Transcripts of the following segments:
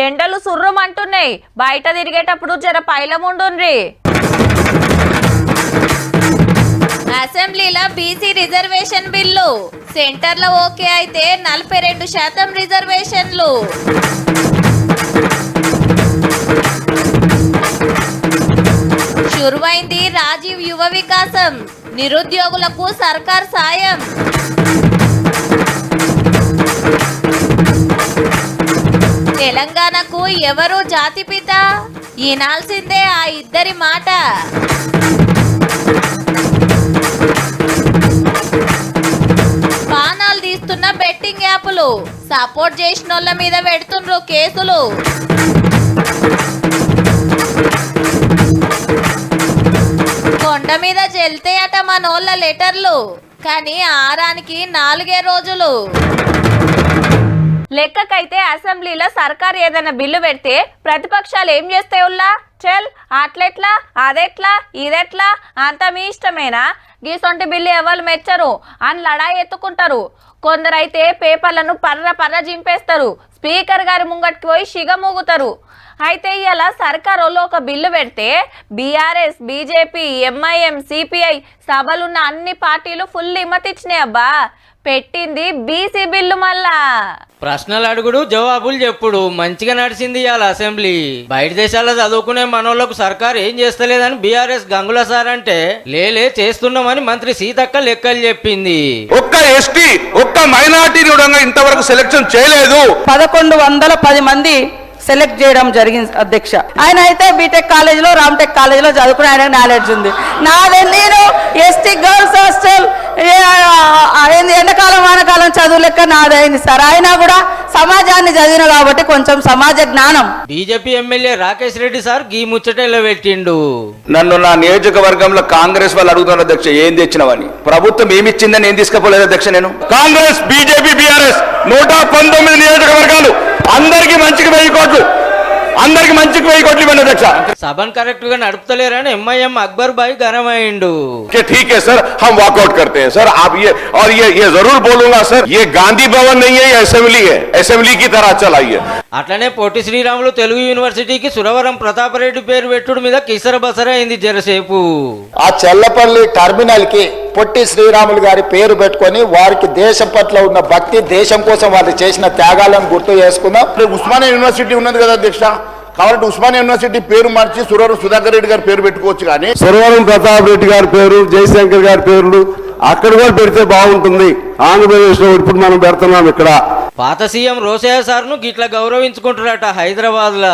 ఎండలు సుర్రమంటున్నాయి, బయట తిరిగేటప్పుడు జర పైలముండుండ్రి. అసెంబ్లీలో బీసీ రిజర్వేషన్ బిల్లు సెంటర్లో ఓకే అయితే 42% రిజర్వేషన్లు. శురువైంది రాజీవ్ యువ వికాసం, నిరుద్యోగులకు సర్కార్ సాయం. తెలంగాణకు ఎవరు జాతిపిత, ఈనాల్సిందే ఆ ఇద్దరి మాట. పానాలు తీస్తున్న బెట్టింగ్ యాప్లు, సపోర్ట్ చేసినోళ్ళ మీద పెడుతుండ్రు కేసులు. కొండ మీద జల్తేయట మనోళ్ళ లెటర్లు, కానీ ఆరానికి 4 రోజులు. లెక్కకైతే అసెంబ్లీలో సర్కారు ఏదైనా బిల్లు పెడితే ప్రతిపక్షాలు ఏం చేస్తాయుల్లా? చల్ అట్లెట్లా, అదెట్లా, ఇదెట్లా, అంత మీ ఇష్టమేనా? గీసొంటి బిల్లు ఎవరు మెచ్చరు అని లడాయి ఎత్తుకుంటారు. కొందరైతే పేపర్లను పర్ర జింపేస్తారు, స్పీకర్ గారి ముంగట్కి పోయి షిగమూగుతారు. అయితే ఇలా సర్కారులో ఒక బిల్లు పెడితే బీఆర్ఎస్, బీజేపీ, ఎంఐఎం, సిపిఐ సభలున్న అన్ని పార్టీలు ఫుల్ ఇమ్మతిచ్చినాయి. అబ్బా, పెట్టింది బీసీ బిల్లు. మళ్ళా ప్రశ్నలు అడుగుడు, జవాబులు చెప్పుడు, మంచిగా నడిచింది ఇవాళ అసెంబ్లీ. బయట దేశాల్లో చదువుకునే మనోళ్లకు సర్కారు ఏం చేస్తలేదని బీఆర్ఎస్ గంగుల సార్ అంటే, లేలే చేస్తున్నామని మంత్రి సీతక్క లెక్కలు చెప్పింది. ఒక్క ఎస్టీ, ఒక్క మైనార్టీని ఇంతవరకు సెలెక్షన్ చేయలేదు. 1110 మంది సెలెక్ట్ చేయడం జరిగింది అధ్యక్ష. ఆయన అయితే బీటెక్ కాలేజీలో, రామ్టెక్ కాలేజీలో చదువుకుని ఆయనకు నాలెడ్జ్ ఉంది. నేను ఎస్టీ గర్ల్స్ హాస్టల్ ఎండాకాలం వానకాలం చదువు లెక్క నాదైంది సార్. అయినా కూడా సమాజాన్ని చదివిన కాబట్టి కొంచెం సమాజ జ్ఞానం. BJP MLA Rakesh Reddy sir గీ ముచ్చటలో పెట్టిండు. నన్ను నా నియోజకవర్గంలో కాంగ్రెస్ వాళ్ళు అడుగుతున్నారు అధ్యక్ష, ఏం తెచ్చినవని. ప్రభుత్వం ఏమిచ్చిందని ఏం తీసుకపోలేదు అధ్యక్ష. నేను కాంగ్రెస్, బీజేపీ, బీఆర్ఎస్ 119 నియోజకవర్గాలు, అందరికి మంచికి 1000 కోట్లు, అందరికి మంచికి 1000 కోట్లు ఇవ్వండి అధ్యక్ష. సభను కరెక్ట్ గా నడుపుతలేరని ఎంఐఎం అక్బర్ భాయ్ గరమైండు. ठीक है सर, हम वॉकआउट करते हैं सर. आप ये जरूर बोलूंगा सर, ये गांधी भवन नहीं है, ये असेंबली है. असेंबली की तरह चलाइए. అట్లనే పొట్టి శ్రీరాములు తెలుగు యూనివర్సిటీకి సురవరం ప్రతాపరెడ్డి పేరు పెట్టుడు మీద కిసర బసర అయింది జరసేపు. ఆ చెల్లపల్లి టర్మినల్ కి పొట్టి శ్రీరాములు గారి పేరు పెట్టుకొని వారికి దేశం పట్ల ఉన్న భక్తి, దేశం కోసం వాళ్ళు చేసిన త్యాగాలను గుర్తు చేసుకుందాం. ఉస్మానియా యూనివర్సిటీ ఉన్నది కదా అధ్యక్ష, కాబట్టి ఉస్మానియా యూనివర్సిటీ పేరు మార్చి సురవరం సుధాకర్ రెడ్డి గారి పేరు పెట్టుకోవచ్చు. కానీ సురవరం ప్రతాప్ రెడ్డి గారి పేరు, జయశంకర్ గారి పేర్లు అక్కడ కూడా పెడితే బాగుంటుంది. ఆంధ్రప్రదేశ్ లో ఇప్పుడు మనం పెడుతున్నాం. ఇక్కడ పాత సీఎం రోసయ్య సార్ ను గిట్లా గౌరవించుకుంటారట హైదరాబాద్ లా.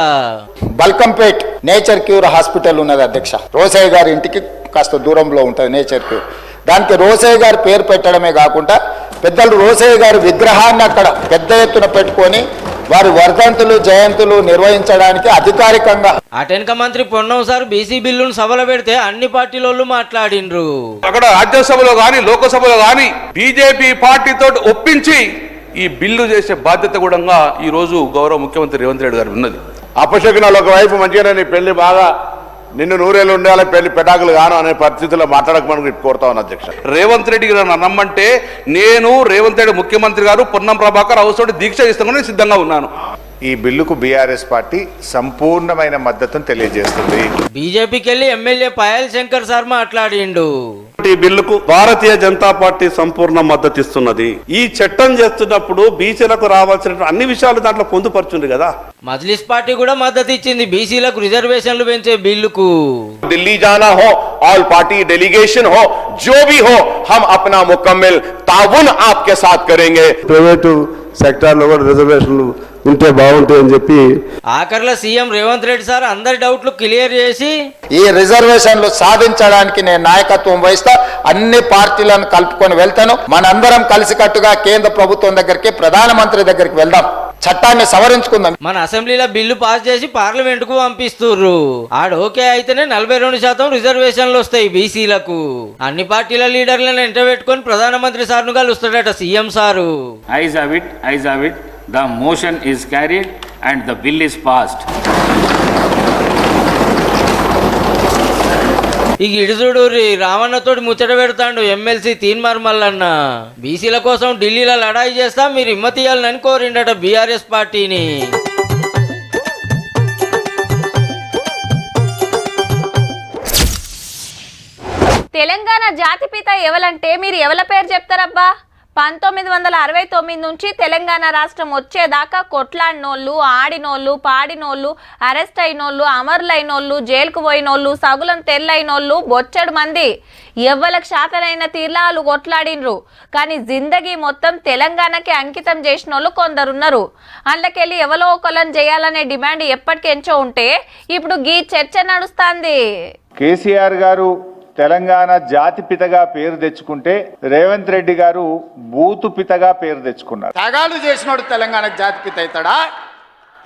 బల్కంపేట్ నేచర్ క్యూర్ హాస్పిటల్ ఉన్నది అధ్యక్ష. రోసయ్య గారి ఇంటికి కాస్త దూరంలో ఉంటుంది నేచర్ క్యూర్. దానికి రోసయ్య గారి పేరు పెట్టడమే కాకుండా పెద్దలు రోసయ్య గారి విగ్రహాన్ని అక్కడ పెద్ద ఎత్తున పెట్టుకొని వారి వర్ధంతులు, జయంతులు నిర్వహించడానికి అధికారికంగా. అటెన్క మంత్రి పొన్నం సార్ బీసీ బిల్లును సభలో పెడితే అన్ని పార్టీలోళ్ళు మాట్లాడిండ్రు. అక్కడ రాజ్యసభలో గాని, లోకసభలో గాని బీజేపీ పార్టీతో ఒప్పించి ఈ బిల్లు చేసే బాధ్యత కూడా ఈ రోజు గౌరవ ముఖ్యమంత్రి రేవంత్ రెడ్డి గారు ఉన్నది. అపశకునాలు ఒకవైపు మంచిగానే నీ పెళ్లి బాగా నిన్ను 100 ఏళ్ళు ఉండాలి, పెళ్లి పెటాకులు గాను అనే పరిస్థితుల్లో మాట్లాడకమని కోరుతా ఉన్నా అధ్యక్ష. రేవంత్ రెడ్డి గారు నమ్మంటే నేను రేవంత్ రెడ్డి ముఖ్యమంత్రి గారు పొన్నం ప్రభాకర్ అవసరం దీక్ష ఇస్తామని సిద్ధంగా ఉన్నాను. ఈ బిల్లుకు బీఆర్ఎస్ పార్టీ సంపూర్ణమైన మద్దతును తెలియజేస్తుంది. బీజేపీకి వెళ్ళి ఎమ్మెల్యే పాయల్ శంకర్ సార్ మాట్లాడిండు. ఈ బిల్లుకు భారతీయ జనతా పార్టీ సంపూర్ణ మద్దతు ఇస్తున్నది. ఈ చట్టం చేస్తున్నప్పుడు బీసీలకు రావాల్సిన అన్ని విషయాలు దాంట్లో పొందుపరుచుంది కదా. మజ్లిస్ పార్టీ కూడా మద్దతు ఇచ్చింది బీసీలకు రిజర్వేషన్లు పెంచే బిల్లుకు. ఢిల్లీ जाना हो, ऑल पार्टी डेलीगेशन हो, जो भी हो, हम अपना मुकम्मल ताउन आपके साथ करेंगे. ప్రైవేటు సెక్టార్ లో కూడా రిజర్వేషన్లు ఉంటే బాగుంటాయని చెప్పి ఆఖర్లో సీఎం రేవంత్ రెడ్డి సార్ అందరి డౌట్లు క్లియర్ చేసి ఈ రిజర్వేషన్లు సాధించడానికి నేను నాయకత్వం వహిస్తా. అన్ని పార్టీలను కలుపుకొని వెళ్తాను. మనందరం కలిసికట్టుగా కేంద్ర ప్రభుత్వం దగ్గరికి, ప్రధానమంత్రి దగ్గరికి వెళ్దాం, చట్టాన్ని సవరించుకుందాం. మన అసెంబ్లీలో బిల్లు పాస్ చేసి పార్లమెంట్ కు పంపిస్తుర్రు. ఆడ ఓకే అయితేనే 42% రిజర్వేషన్లు వస్తాయి బీసీలకు. అన్ని పార్టీల లీడర్లను ఎంట పెట్టుకొని ప్రధానమంత్రి సార్ను కలుస్తాడట CM sir. Eyes have it. The motion is carried and the bill is passed. ఇక ఇడుచుడు రావణతోటి ముచ్చట పెడతాడు ఎమ్మెల్సీ తీన్మార్ మల్లన్న. బీసీల కోసం ఢిల్లీలో లడాయి చేస్తా, మీరు హిమ్మతియాలని కోరిండట బీఆర్ఎస్ పార్టీని. తెలంగాణ జాతిపిత ఎవలంటే మీరు ఎవల పేరు చెప్తారబ్బా? 1969 నుంచి తెలంగాణ రాష్ట్రం వచ్చేదాకా కొట్లాడినోళ్ళు, ఆడినోళ్ళు, పాడినోళ్ళు, అరెస్ట్ అయినోళ్ళు, అమరులైనోళ్ళు, జైలుకు పోయినోళ్ళు, సగులం తెల్లైనోళ్ళు బొచ్చడు మంది. ఎవ్వలకు శాతనైన తీర్లాలు కొట్లాడినరు. కానీ జిందగీ మొత్తం తెలంగాణకి అంకితం చేసిన వాళ్ళు కొందరున్నారు. అందుకెళ్ళి ఎవరో ఒకళ్ళని చేయాలనే డిమాండ్ ఎప్పటికెంచో ఉంటే ఇప్పుడు గీ చర్చ నడుస్తుంది. కేసీఆర్ గారు తెలంగాణ జాతిపితగా పేరు తెచ్చుకుంటే రేవంత్ రెడ్డి గారు బూతు పితగా పేరు తెచ్చుకున్నారు. త్యాగాలు చేసినోడు తెలంగాణకు జాతిపిత అవుతాడా,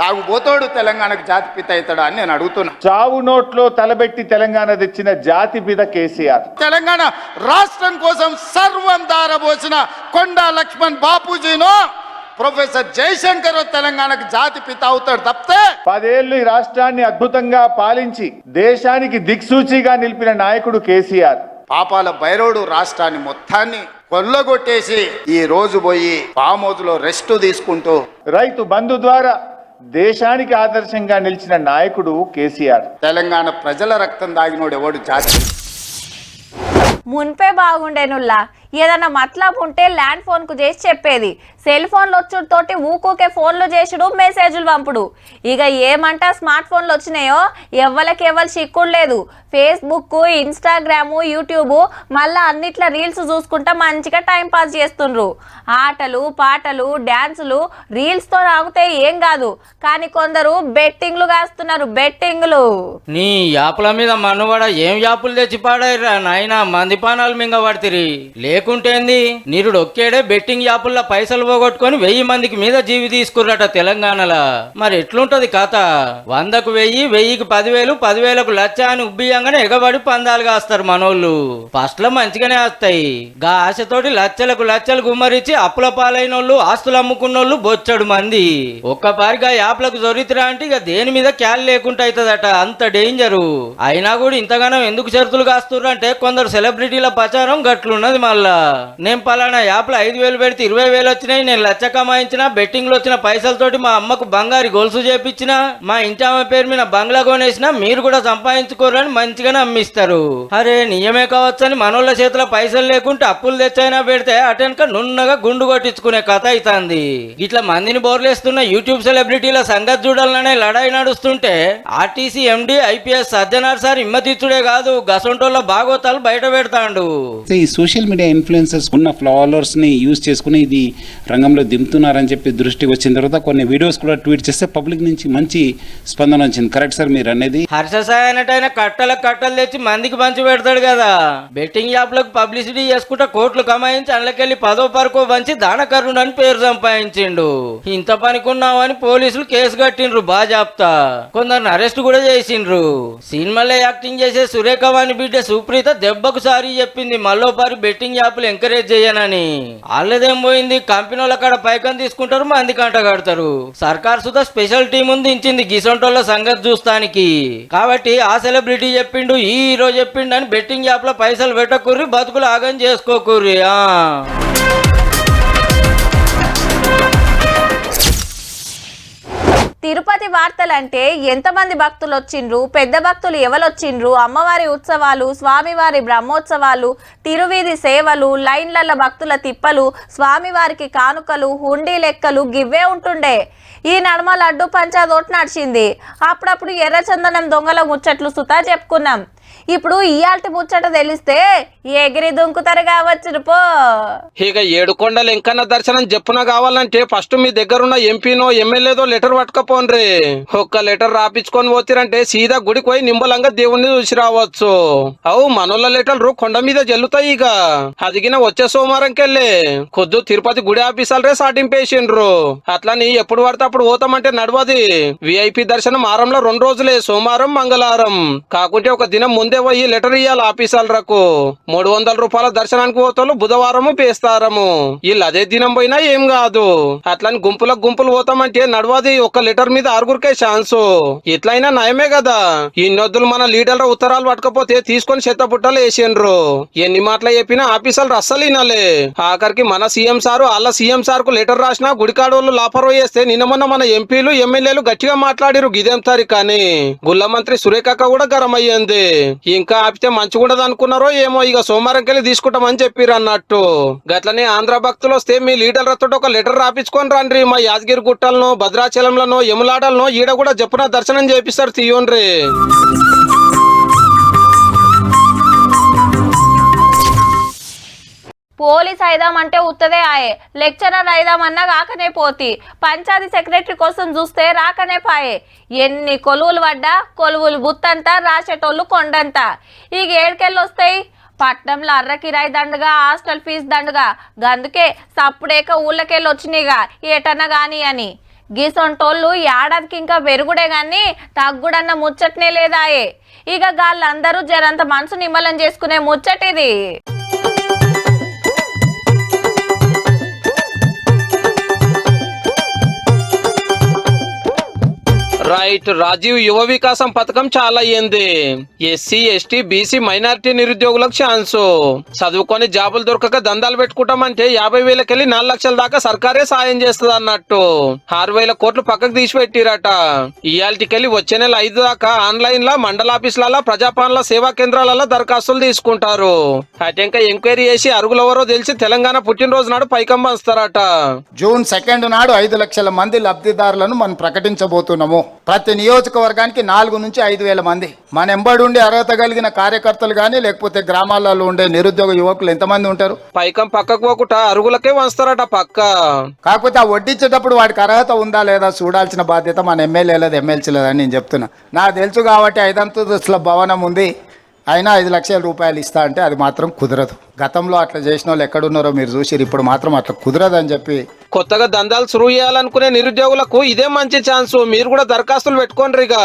తాగుబోతోడు తెలంగాణకు జాతిపిత అవుతాడా అని నేను అడుగుతున్నా. చావు నోట్లో తలబెట్టి తెలంగాణ తెచ్చిన జాతిపిత కేసీఆర్. తెలంగాణ రాష్ట్రం కోసం సర్వం దారబోసిన కొండా లక్ష్మణ్ బాపూజీనో ప్రొఫెసర్ జయశంకర్ తెలంగాణకు జాతిపిత అవుతాడు తప్పితే 10 ఏళ్ళు ఈ రాష్ట్రాన్ని అద్భుతంగా పాలించి దేశానికి దిక్సూచిగా నిలిపిన నాయకుడు కేసీఆర్. పాపాల భైరవుడు రాష్ట్రాన్ని మొత్తాన్ని కొల్లగొట్టేసి ఈ రోజు పోయి ఫామ్ హౌస్ లో రెస్ట్ తీసుకుంటూ రైతు బంధు ద్వారా దేశానికి ఆదర్శంగా నిలిచిన నాయకుడు కేసీఆర్. తెలంగాణ ప్రజల రక్తం దాగినోడు ఎవడు జాతి. మున్పే బాగుండేనుల్లా. ఏదన్నా మతలబు ఉంటే ల్యాండ్ ఫోన్కు చేసి చెప్పేది. సెల్ ఫోన్లు వచ్చుడుతోటి ఊకూకే ఫోన్లు చేసుడు, మెసేజ్లు పంపుడు. ఇక ఏమంటా స్మార్ట్ ఫోన్లు వచ్చినాయో ఎవ్వలకెవ్వరు చిక్కుడు లేదు. ఫేస్బుక్, ఇన్స్టాగ్రాము, యూట్యూబ్, మళ్ళీ అన్నిట్ల రీల్స్ చూసుకుంటా మంచిగా టైం పాస్ చేస్తుండ్రు. ఆటలు, పాటలు, డ్యాన్సులు రీల్స్తో ఆగితే ఏం కాదు, కానీ కొందరు బెట్టింగ్లు కాస్తున్నారు. బెట్టింగ్లు నీ యాపుల మీద మనుగడ ఏం యాపులు తెచ్చి పాడాయిరా నాయనా, మంది పానాలు మింగబడితిరి. లేకుంటేంది, నిరుడు ఒక్కేడే బెట్టింగ్ యాపుల్లో పైసలు పోగొట్టుకొని 1000 మందికి మీద జీవి తీసుకుర్రట తెలంగాణలో. మరి ఎట్లుంటది కథ? 100కు 1000, 1000కి 10,000, 10,000కు 1,00,000 అని ఉబ్బియంగానే ఎగబడి పందాలు కాస్తారు మనోళ్ళు. ఫస్ట్ లో మంచిగానే వస్తాయి. గా ఆశతోటి లక్షలు గుమ్మరిచి అప్పుల పాలైనోళ్ళు, ఆస్తులు అమ్ముకున్నోళ్ళు బొచ్చడు మంది. ఒక్కపారిగా యాప్లకు జొరితిరా అంటే ఇక దేని మీద క్యాల్ లేకుండా అవుతుందట. అంత డేంజరు. అయినా కూడా ఇంతగానో ఎందుకు షరతులు కాస్తుర్రు అంటే కొందరు సెలబ్రిటీల ప్రచారం గట్లున్నది. మళ్ళా నేను పలానా యాప్లో 5,000 పెడితే 20,000 వచ్చినాయి, నేను 1,00,000 కమాయించిన, బెట్టింగ్ లో వచ్చిన పైసలతోటి మా అమ్మకు బంగారు గొలుసు చేపించిన, మా ఇంటి ఆమె పేరు మీద బంగ్లా కొనేసిన, మీరు కూడా సంపాదించుకోరని మంచిగానే అమ్మిస్తారు. అరే నిజమే కావచ్చని మనోళ్ళ చేతిలో పైసలు లేకుంటే అప్పులు తెచ్చైనా పెడితే అటెనక నున్నగా గుండు కొట్టించుకునే కథ అవుతుంది. ఇట్లా మందిని బోర్లేస్తున్న యూట్యూబ్ సెలబ్రిటీల సంగతి చూడాలనే లడాయి నడుస్తుంటే RTC MD IPS Sajjanar sir ఇమ్మతిచ్చుడే కాదు, గసంటోళ్ళ బాగోతాలు బయట పెడతాండు. ఈ సోషల్ మీడియా ఇన్ఫ్లుయెన్సర్స్ ఉన్న ఫాలోవర్స్ ని యూజ్ చేసుకుని ఇది రంగంలో దింపుతున్నారని చెప్పి దృష్టికి వచ్చిన తర్వాత కొన్ని వీడియోస్ కూడా ట్వీట్ చేస్తే పబ్లిక్ నుంచి మంచి స్పందన వచ్చింది. కరెక్ట్ సార్ మీరు అనేది. హర్ష సాయి అన్నట్టయినా కట్టలు తెచ్చి మందికి పంచి పెడతాడు కదా. బెట్టింగ్ యాప్లకు పబ్లిసిటీ చేసుకుంటా కోట్లు కమాయించి అందులోకెళ్ళి 10వ పరకో పంచి దానకరుణ్ అని పేరు సంపాదించిండు. ఇంత పనికున్నావని పోలీసులు కేసు కట్టిండ్రు బాజాప్తా. కొందరిని అరెస్ట్ కూడా చేసిండ్రు. సినిమాలో యాక్టింగ్ చేసే సురేఖ వాణి బిడ్డ సుప్రీత దెబ్బకు సారీ చెప్పింది మళ్ళోపారి బెట్టింగ్ యాప్లు ఎంకరేజ్ చేయనని. వాళ్ళదేం పోయింది, కంపెనీల కాడ పైకం తీసుకుంటారు, మంది కంట కడతారు. సర్కార్ సుధా స్పెషల్ టీం ఉంది ఇచ్చింది గిసొంటోళ్ళ సంగతి చూస్తానికి. కాబట్టి ఆ సెలబ్రిటీ చెప్పిండు, ఈ హీరో చెప్పిండు అని బెట్టింగ్ యాప్ లో పైసలు పెట్టకూర్రి, బతుకులు ఆగం చేసుకోకూర్రి. తిరుపతి వార్తలంటే ఎంతమంది భక్తులు వచ్చిండ్రు, పెద్ద భక్తులు ఎవరొచ్చిండ్రు, అమ్మవారి ఉత్సవాలు, స్వామివారి బ్రహ్మోత్సవాలు, తిరువీధి సేవలు, లైన్లలో భక్తుల తిప్పలు, స్వామివారికి కానుకలు, హుండీ లెక్కలు గివ్వే ఉంటుండే. ఈ నడమ లడ్డు పంచాదోటి నడిచింది. అప్పుడప్పుడు ఎర్రచందనం దొంగల ముచ్చట్లు సుతా చెప్పుకున్నాం. ఇప్పుడు ఇయాల్టి ముచ్చట తెలిస్తే ఎగిరి దుంకుతారు కావచ్చు పో. ఇక ఏడుకొండల వెంకన్న దర్శనం చెప్పున కావాలంటే ఫస్ట్ మీ దగ్గరున్న ఎంపీనో ఎమ్మెల్యేదో లెటర్ పట్టుకపోండ్రి. ఒక్క లెటర్ రాపించుకొని పోతిరంటే సీదా గుడికి పోయి నింబలంగా దేవుణ్ణి చూసి రావచ్చు. అవు మనోళ్ళ లెటర్లు కొండ మీద జల్లుతాయి. ఇక అదిగిన వచ్చే సోమవారంకెళ్ళి ఖుద్దు తిరుపతి గుడి ఆఫీసర్లే సాటింపేసిండ్రు. అట్లని ఎప్పుడు పడితే అప్పుడు పోతామంటే నడవది. విఐపి దర్శనం ఆరంలో 2 రోజులే, సోమవారం మంగళవారం. కాకుంటే ఒక దినం ముందే పోయి లెటర్ ఇయ్యాలి ఆఫీసర్లకు. 300 రూపాయల దర్శనానికి పోతారు, బుధవారము పేస్తారము. వీళ్ళు అదే దినం పోయినా ఏం కాదు. అట్లని గుంపులు పోతామంటే నడవది. ఒక లెటర్ మీద 6గురికే ఛాన్సు. ఇట్లయినా నయమే కదా. ఇన్నొద్దులు మన లీడర్ల ఉత్తరాలు పట్టకపోతే తీసుకొని చెత్త పుట్టలు వేసిండ్రు. ఎన్ని మాటలు చెప్పినా ఆఫీసర్లు అస్సలు వినాలే. ఆఖరికి మన సీఎం సారు వాళ్ళ సీఎం సార్ కు లెటర్ రాసినా గుడికాడోళ్ళు లాపరో చేస్తే నిన్న మొన్న మన ఎంపీలు ఎమ్మెల్యేలు గట్టిగా మాట్లాడిరు. గిదేం తారీ కానీ గుల్ల మంత్రి సురేఖ కూడా గరం అయ్యింది. ఇంకా ఆపితే మంచిగుండదు అనుకున్నారో ఏమో. ఇక సోమవారం కెళ్ళి తీసుకుంటామని చెప్పిర్రు అన్నట్టు. గట్లనే ఆంధ్ర భక్తులు వస్తే మీ లీడర్లతో ఒక లెటర్ రాపించుకొని రండి. మా యాదగిరి గుట్టలను, భద్రాచలంలను, యములాడలను ఈడ కూడా జప్పున దర్శనం చేపిస్తారు తీయోన్రి. పోలీస్ అయిదామంటే ఉత్తదే ఆయే, లెక్చరర్ అయిదామన్నా రాకనే పోతి, పంచాయతీ సెక్రటరీ కోసం చూస్తే రాకనే పాయే. ఎన్ని కొలువులు పడ్డా కొలువులు బుత్తంతా, రాసేటోళ్ళు కొండంతా. ఇక ఏడుకెళ్ళి వస్తాయి? పట్నంలో అర్ర కిరాయి దండగా, హాస్టల్ ఫీజు దండగా. గందుకే సప్పుడేక ఊళ్ళకెళ్ళి వచ్చినాయిగా ఏటన్నా గాని అని. గీసొంటోళ్ళు ఏడాదికి ఇంకా పెరుగుడే గాని తగ్గుడన్న ముచ్చట్నే లేదాయే. ఇక గాళ్ళందరూ జరంత మనసు నిమ్మలం చేసుకునే ముచ్చటిది. రైట్, రాజీవ్ యువ వికాసం పథకం చాలా అయ్యింది. ఎస్సీ, ఎస్టీ, బీసీ, మైనారిటీ నిరుద్యోగులకు ఛాన్సు. చదువుకొని జాబులు దొరకక దందాలు పెట్టుకుంటామంటే 50,000కెళ్ళి 4 లక్షల దాకా సర్కారే సాయం చేస్తుంది అన్నట్టు. 6,000 కోట్లు పక్కకు తీసిపెట్టిరట. ఇయాల్టికెళ్ళి వచ్చే నెల 5 దాకా ఆన్లైన్ లా మండలాఫీసుల, ప్రజాపాలన సేవా కేంద్రాలలో దరఖాస్తులు తీసుకుంటారు. అటెంక ఎంక్వైరీ చేసి అరుగులెవరో తెలిసి తెలంగాణ పుట్టినరోజు నాడు పైకం పంచుతారట. జూన్ 2 నాడు 5 లక్షల మంది లబ్ధిదారులను మనం ప్రకటించబోతున్నాము. ప్రతి నియోజకవర్గానికి 4 నుంచి 5,000 మంది. మన ఎంబడి ఉండే అర్హత కలిగిన కార్యకర్తలు కానీ, లేకపోతే గ్రామాలలో ఉండే నిరుద్యోగ యువకులు ఎంతమంది ఉంటారు? పైకం పక్కకు పోకుండా అరుగులకే వంచుతారట పక్క. కాకపోతే ఆ వడ్డించేటప్పుడు వాడికి అర్హత ఉందా లేదా చూడాల్సిన బాధ్యత మన ఎమ్మెల్యేలది, ఎమ్మెల్సీలదని నేను చెప్తున్నా. నాకు తెలుసు కాబట్టి 5 అంతస్తుల భవనం ఉంది, అయినా 5 లక్షల రూపాయలు ఇస్తా అంటే అది మాత్రం కుదరదు. గతంలో అట్లా చేసిన వాళ్ళు ఎక్కడున్నారో మీరు చూసిరు. ఇప్పుడు మాత్రం అట్లా కుదరదు అని చెప్పి కొత్తగా దందాలు సురువు చేయాలనుకునే నిరుద్యోగులకు ఇదే మంచి ఛాన్స్. మీరు కూడా దరఖాస్తులు పెట్టుకోండి. ఇక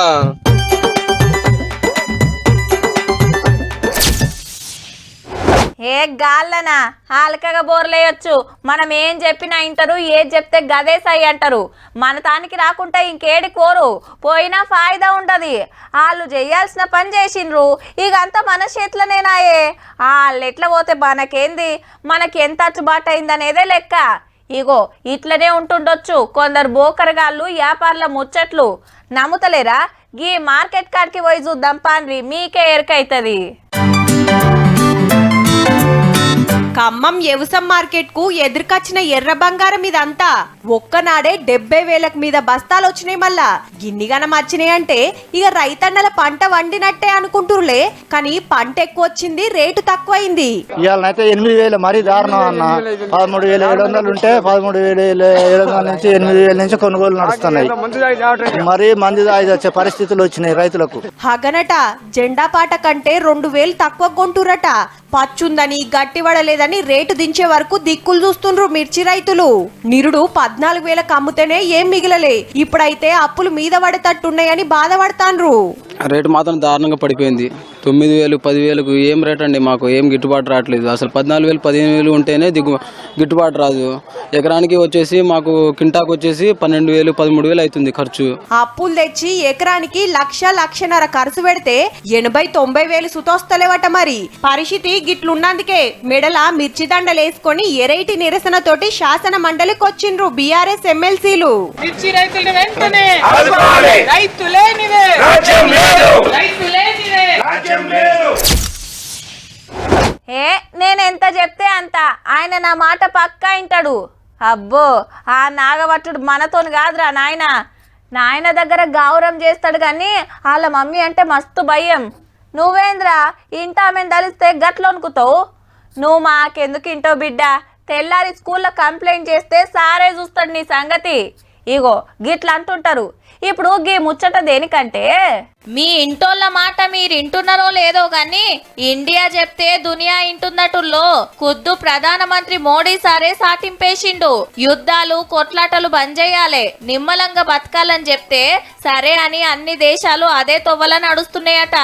ఏ గాళ్ళనా హాలకగా బోర్లేయొచ్చు. మనం ఏం చెప్పినా ఇంటారు, ఏది చెప్తే గదే సై అంటారు. మన తానికి రాకుంటే ఇంకేడి కోరు, పోయినా ఫాయిదా ఉండదు. వాళ్ళు చేయాల్సిన పని చేసిండ్రు, ఇక అంతా మన చేతిలోనేనాయే. వాళ్ళు ఎట్లా పోతే మనకేంది, మనకి ఎంత అచ్చుబాటు అయిందనేదే లెక్క. ఇగో ఇట్లనే ఉంటుండొచ్చు కొందరు బోకరగాళ్ళు వ్యాపారుల ముచ్చట్లు. నమ్ముతలేరా? గీ మార్కెట్ కాడికి పోయి చూద్దాం పాన్రి, మీకే ఎరకైతుంది. ఖమ్మం వ్యవసాయ మార్కెట్ కు ఎదురుకొచ్చిన ఎర్ర బంగారం ఇదంతా ఒక్కనాడే 70,000 మీద బస్తాలు వచ్చినాయి. మళ్ళా గిన్నిగనం వచ్చినాయి అంటే ఇక రైతన్నల పంట వండినట్టే అనుకుంటురులే, కానీ పంట ఎక్కువ వచ్చింది, రేటు తక్కువైంది. ఇవాళనైతే 8,000 మరీ దారుణం అన్న. 13,700 ఉంటే 13,700 నుంచి 8,000 నుంచి కొనుగోలు నడుస్తున్నాయి. మరీ మంది వచ్చే పరిస్థితులు వచ్చినాయి రైతులకు. హగనట జెండా పాట కంటే 2,000 తక్కువ కొంటురట. పచ్చుందని, గట్టివడలేదని రేటు దించే వరకు దిక్కులు చూస్తుండ్రు మిర్చి రైతులు. నిరుడు 14,000 అమ్ముతేనే ఏం మిగిలలే, ఇప్పుడైతే అప్పులు మీద పడేటట్టున్నాయని బాధపడతాండ్రు. రేటు మాత్రం దారుణంగా పడిపోయింది. 9,000, 10,000కు ఏం రేట్ అండి? మాకు ఏం గిట్టుబాటు రావట్లేదు. అసలు 14,000, 15,000 ఉంటేనే గిట్టుబాటు రాదు. ఎకరానికి వచ్చేసి మాకు కింటాకు వచ్చేసి 12,000, 13,000 అవుతుంది ఖర్చు. అప్పులు తెచ్చి ఎకరానికి 1,00,000 ఖర్చు పెడితే 80,000-90,000 సుతోస్తలేవట. మరి పరిస్థితి గిట్లున్నందుకే మెడల మిర్చి దండలేసుకొని ఎరైటి నిరసనతోటి శాసన మండలికి వచ్చిండ్రు బీఆర్ఎస్ ఎమ్మెల్సీలు. మిర్చి రైతులను వెంటనే నేనెంత చెప్తే అంత ఆయన నా మాట పక్కా ఇంటాడు. అబ్బో ఆ నాగభట్టుడు మనతోని కాదురా నాయన. నాయన దగ్గర గౌరవం చేస్తాడు కానీ వాళ్ళ మమ్మీ అంటే మస్తు భయం. నువ్వేంద్రా ఇంట ఆమెను తలిస్తే గట్లనుకుతావు? నువ్వు మాకెందుకు ఇంటో బిడ్డ, తెల్లారి స్కూల్లో కంప్లైంట్ చేస్తే సారే చూస్తాడు నీ సంగతి. ఇగో గిట్లా అంటుంటారు. ఇప్పుడు గీ ముచ్చట దేనికంటే మీ ఇంటోళ్ళ మాట మీరు ఇంటున్నారో లేదో గాని ఇండియా చెప్తే దునియా ఇంటున్నట్టుల్లో ఖుద్దు ప్రధానమంత్రి మోడీ సారే సాటింపేసిండు. యుద్ధాలు కొట్లాటలు బంద్ చేయాలి, నిమ్మలంగా బతకాలని చెప్తే సరే అని అన్ని దేశాలు అదే తొవ్వల నడుస్తున్నాయట.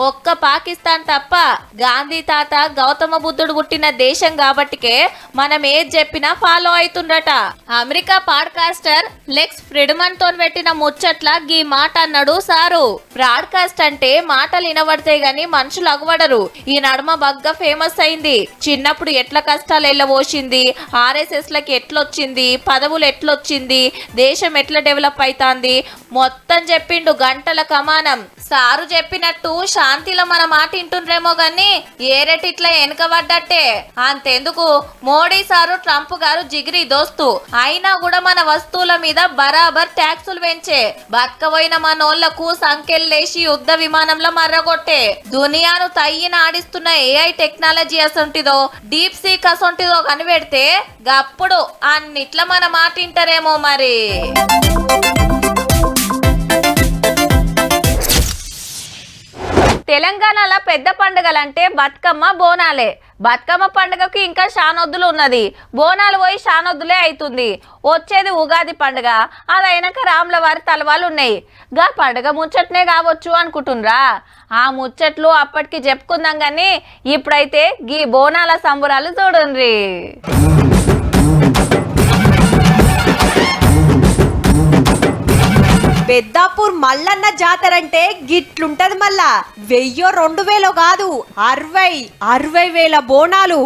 ఒక్క పాకిస్తాన్ తప్ప. గాంధీ తాత గౌతమ బుద్ధుడు పుట్టిన దేశం కాబట్టికే మనం ఏది చెప్పినా ఫాలో అవుతుండట. అమెరికా పాడ్కాస్టర్ లెక్స్ ఫ్రిడ్మన్ తో పెట్టిన ముచ్చట్ల గీ మాట అన్నాడు సారు. బ్రాడ్కాస్ట్ అంటే మాటలు వినబడతాయి గాని మనుషులు అగవడరు. ఈ నడుమ బగ్గా ఫేమస్ అయింది. చిన్నప్పుడు ఎట్లా కష్టాలు ఎల్లబోసింది, ఆర్ఎస్ఎస్ లకి ఎట్లొచ్చింది, పదవులు ఎట్లొచ్చింది, దేశం ఎట్లా డెవలప్ అవుతాంది మొత్తం చెప్పిండు గంటల కమానం. సారు చెప్పినట్టు శాంతిలో మన మాట వింటుండ్రేమో గాని ఏరెట్ ఇట్లా వెనకబడ్డట్టే. అంతెందుకు మోడీ సారు ట్రంప్ గారు జిగిరి దోస్తు అయినా కూడా మన వస్తువుల మీద బరాబర్ ట్యాక్సులు పెంచే బతకబోయిన మనోళ్లకు సంకెళ్ళేసి యుద్ధ విమానంలో మర్రగొట్టే దునియాను తయ్యిన ఆడిస్తున్న ఏఐ టెక్నాలజీ అసొంటిదో డీప్ సీక్ అసొంటిదో కనిపెడితే గప్పుడు అన్నిట్లా మన మాట వింటారేమో మరి. తెలంగాణలో పెద్ద పండుగలంటే బతుకమ్మ బోనాలే. బతుకమ్మ పండుగకు ఇంకా శానొద్దులు ఉన్నది. బోనాలు పోయి శానొద్దులే అవుతుంది. వచ్చేది ఉగాది పండుగ. అదైనాక రాముల వారి తలవాళ్ళు ఉన్నాయి. గా పండుగ ముచ్చట్నే కావచ్చు అనుకుంటుండ్రా. ఆ ముచ్చట్లు అప్పటికి చెప్పుకుందాం గాని ఇప్పుడైతే గీ బోనాల సంబరాలు చూడండి. పెద్దాపూర్ మల్లన్న జాతర అంటే గిట్లుంటది. మళ్ళా 1000-2000 కాదు 60,000 బోనాలు.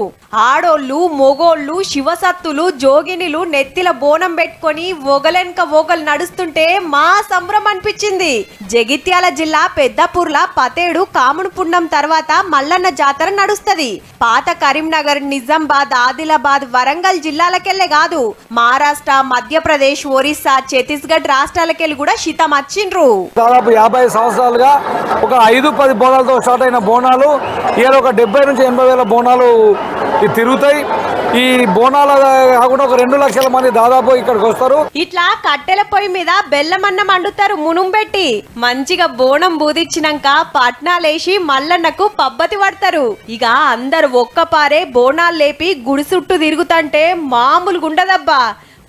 ఆడోళ్ళు మొగోళ్ళు శివసత్తులు జోగినిలు నెత్తిల బోనం పెట్టుకొని ఒగలెనక ఒగలు నడుస్తుంటే మా సంబరం అనిపించింది. జగిత్యాల జిల్లా పెద్దపూర్ల పతేడు కాముడు పుణ్యం తర్వాత మల్లన్న జాతర నడుస్తది. పాత కరీంనగర్, నిజామాబాద్, ఆదిలాబాద్, వరంగల్ జిల్లాలకెళ్ళే కాదు మహారాష్ట్ర, మధ్యప్రదేశ్, ఒరిస్సా, ఛత్తీస్గఢ్ రాష్ట్రాలకెళ్ళి కూడా శీతం వచ్చిండ్రు. దాదాపు 50 సంవత్సరాలుగా ఒక 5-10 బోనాలతో స్టార్ట్ అయిన బోనాలు ఇవాళ ఒక 70,000-80,000 బోనాలు తిరుగుతాయి. ఈ బోనాల కాకుండా ఒక 2 లక్షల మంది దాదాపు ఇక్కడికి వస్తారు. ఇట్లా కట్టెల పొయ్యి మీద బెల్లమన్నం వండుతారు మునుం పెట్టి. మంచిగా బోనం బూదిచ్చినాక పట్నాలేసి మల్లన్నకు పబ్బతి పడతారు. ఇక అందరు ఒక్కపారే బోనాలు లేపి గుడి చుట్టూ తిరుగుతంటే మామూలుగా ఉండదబ్బా.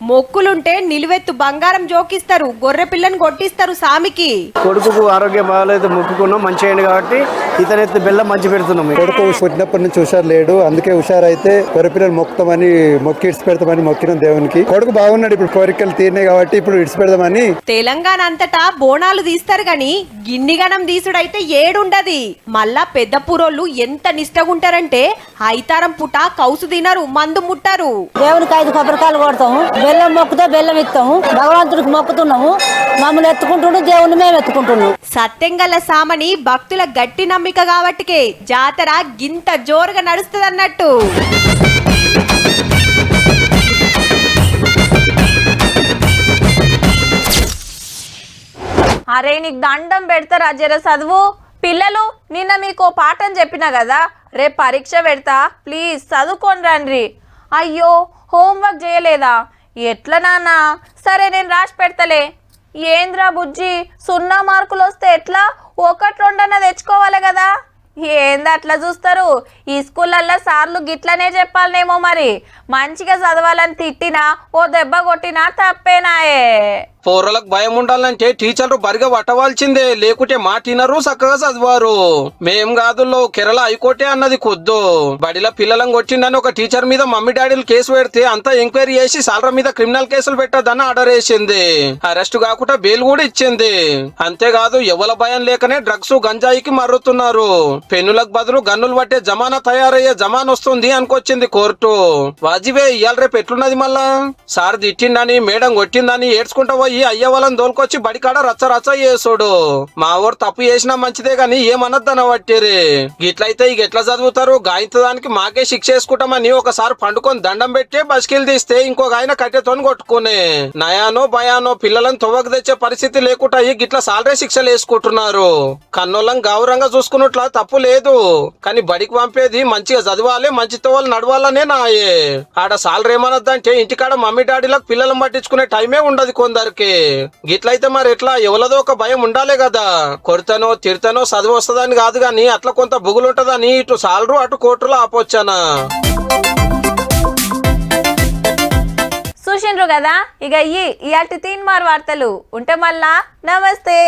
మొక్కులుంటే నిలువెత్తు బంగారం జోకిస్తారు, గొర్రె పిల్లని కొట్టిస్తారు సామికి. కొడుకు ఆరోగ్యం బాగాలేదు మొక్కుకున్నాం, మంచి అయింది కాబట్టి ఇతనెత్తి బెల్లం మంచి పెడుతున్నాం. కొడుకు పుట్టినప్పటి నుంచి హుషారు లేడు, అందుకే హుషారైతే గొర్రె పిల్లలు మొక్కుతామని మొక్కి ఇడిచి పెడతామని మొక్కినాం దేవునికి. కొడుకు బాగున్నాడు, ఇప్పుడు కోరికలు తీరినాయి కాబట్టి ఇప్పుడు ఇడిచి పెడదామని. తెలంగాణ అంతటా బోనాలు తీస్తారు గాని గిన్నిగనం తీసుడైతే ఏడుండది. మళ్ళా పెద్ద పూరోళ్ళు ఎంత నిష్టగుంటారంటే ఐతారం పుట కౌసు తినరు, మందు ముట్టారు. దేవునికి 5 కొబ్బరికాయలు కొడతాము, బెల్లం మొక్కుతే బెల్లం ఇస్తాము, భగవంతుడికి మొక్కుతున్నాము, మమ్మల్ని ఎత్తుకుంటున్నాం, దేవుని మేము ఎత్తుకుంటున్నాం. సత్యంగల సామని భక్తుల గట్టి నమ్మిక కాబట్టికే జాతర గింత జోరుగా నడుస్తుంది అన్నట్టు. అరే నీకు దండం పెడతారా జర చదువు. పిల్లలు నిన్న మీకు పాఠం చెప్పినా కదా, రేపు పరీక్ష పెడతా ప్లీజ్ చదువుకొని రండి. అయ్యో హోంవర్క్ చేయలేదా? ఎట్లా నాన్న? సరే నేను రాసి పెడతలే. ఏంద్రా బుజ్జి 0 మార్కులు వస్తే ఎట్లా? 1-2 తెచ్చుకోవాలి కదా. ఏంది అట్లా చూస్తారు? ఈ స్కూళ్ళల్లో సార్లు గిట్లనే చెప్పాలనేమో మరి. మంచిగా చదవాలని తిట్టినా ఓ దెబ్బ కొట్టినా తప్పేనాయే. పోరలకు భయం ఉండాలంటే టీచర్లు బరిగా పట్టవాల్సిందే, లేకుంటే మాటినరు చక్కగా చదివారు. మేం కాదుల్లో కేరళ హైకోర్టే అన్నది కొద్దు. బడిలో పిల్లలను కొట్టిందని ఒక టీచర్ మీద మమ్మీ డాడీలు కేసు పెడితే అంతా ఎంక్వైరీ చేసి సాలర మీద క్రిమినల్ కేసులు పెట్టద్దని ఆర్డర్ వేసింది. అరెస్ట్ కాకుండా బెయిల్ కూడా ఇచ్చింది. అంతేకాదు ఎవల భయం లేకనే డ్రగ్స్ గంజాయికి మర్రుతున్నారు. పెన్నులకు బదులు గన్నులు పట్టే జమానా తయారయ్యే జమాన్ వస్తుంది అనుకొచ్చింది కోర్టు. వాజిబే ఇవాళ రేపు ఎట్లున్నది మళ్ళా? సార్ తిట్టిందని మేడం కొట్టిందని ఏడ్చుకుంటా పోయి అయ్య వాళ్ళని దోలుకొచ్చి బడికాడ రచ్చ చేసుడు. మా ఊరు తప్పు చేసినా మంచిదే గాని ఏమన్నద్దన పట్టిరి. గిట్లయితే ఇక ఎట్లా చదువుతారు? గాయంతదానికి మాకే శిక్ష వేసుకుంటామని ఒకసారి పండుకొని దండం పెట్టే బస్కిల్ తీస్తే ఇంకొక ఆయన కట్టెతోని కొట్టుకునే నయానో భయానో పిల్లలను తొవ్వకు తెచ్చే పరిస్థితి లేకుండా గిట్లా సాలరే శిక్షలు వేసుకుంటున్నారు. కన్నోళ్ళం గౌరవంగా చూసుకున్నట్లా తప్పు లేదు, కానీ బడికి పంపేది మంచిగా చదవాలి, మంచితో వాళ్ళు నడవాలనే నాయే. ఆడ సాలరీ ఏమన్నదంటే ఇంటికాడ మమ్మీ డాడీలకు పిల్లలను పట్టించుకునే టైమే ఉండదు కొందరికి. గిట్లయితే మరి ఎట్లా? ఎవలదో ఒక భయం ఉండాలే కదా. కొడతానో తిడతానో చదువు వస్తుందని కాదు గాని అట్లా కొంత బుగులుంటదని ఇటు సాలరు అటు కోర్టులో ఆపొచ్చానా. చూసిండ్రు కదా, ఇక ఇయాల్టి 3 వార్తలు ఉంటే మళ్ళా నమస్తే.